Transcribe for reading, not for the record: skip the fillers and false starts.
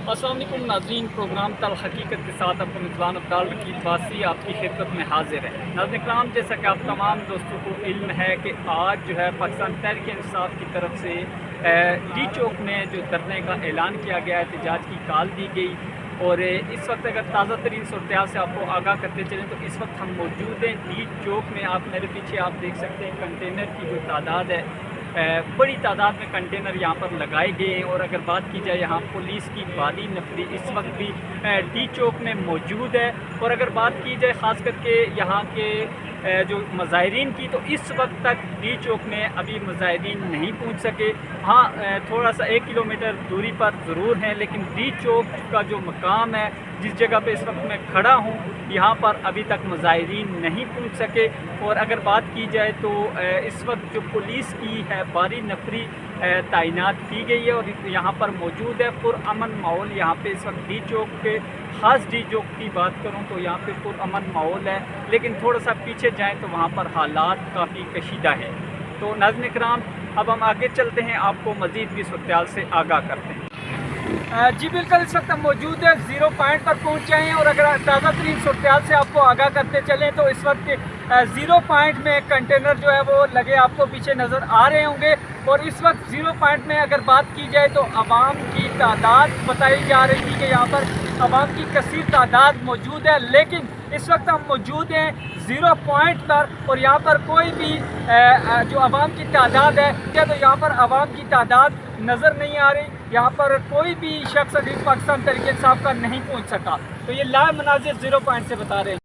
अस्सलाम वालेकुम नाज़रीन, प्रोग्राम तल हकीकत के साथ आपको मिज़बान अब्दाल वकील बासी आपकी खिदमत में हाजिर है। नाज़रीन इकराम, जैसा कि आप तमाम दोस्तों को इल्म है कि आज जो है पाकिस्तान तहरीक इंसाफ की तरफ से डी चौक में जो धरने का ऐलान किया गया है, एहतजाज की कॉल दी गई। और इस वक्त अगर ताज़ा तरीन सूरत से आपको आगाह करते चलें तो इस वक्त हम मौजूद हैं डी चौक में। आप मेरे पीछे आप देख सकते हैं कंटेनर की जो तादाद है, बड़ी तादाद में कंटेनर यहाँ पर लगाए गए हैं। और अगर बात की जाए यहाँ पुलिस की भारी नफरी इस वक्त भी डी चौक में मौजूद है। और अगर बात की जाए ख़ास करके यहाँ के जो मुज़ाहिरीन की, तो इस वक्त तक डी चौक में अभी मुज़ाहिरीन नहीं पहुँच सके। हाँ, थोड़ा सा 1 किलोमीटर दूरी पर ज़रूर हैं, लेकिन डी चौक का जो मकाम है, जिस जगह पे इस वक्त मैं खड़ा हूँ, यहाँ पर अभी तक मुज़ाहिरीन नहीं पहुँच सके। और अगर बात की जाए तो इस वक्त जो पुलिस की है भारी नफरी तैनात की गई है और यहाँ पर मौजूद है। पुरअमन माहौल यहाँ पे इस वक्त डी चौक के, ख़ास डी चौक की बात करूँ तो यहाँ पे पुरअमन माहौल है, लेकिन थोड़ा सा पीछे जाएँ तो वहाँ पर हालात काफ़ी कशीदा है। तो नाज़रीन इकराम, अब हम आगे चलते हैं, आपको मज़ीद भी सूरत से आगाह करते हैं। जी बिल्कुल, इस वक्त हम मौजूद हैं ज़ीरो पॉइंट पर पहुँच जाए हैं। और अगर ताज़ा तरीन सूरत से आपको आगाह करते चलें तो इस वक्त ज़ीरो पॉइंट में कंटेनर जो है वो लगे आपको पीछे नज़र आ रहे होंगे। और इस वक्त ज़ीरो पॉइंट में अगर बात की जाए तो आवाम की तादाद बताई जा रही थी कि यहाँ पर आवाम की कसीर तादाद मौजूद है, लेकिन इस वक्त हम मौजूद हैं ज़ीरो पॉइंट पर। और यहाँ पर कोई भी जो आवाम की तादाद है, तो यहाँ पर आवाम की तादाद नज़र नहीं आ रही। यहाँ पर कोई भी शख्स अभी पाकिस्तान तहरीक इंसाफ का नहीं पहुँच सका। तो ये लाइव मनाज़िर ज़ीरो पॉइंट से बता रहे हैं।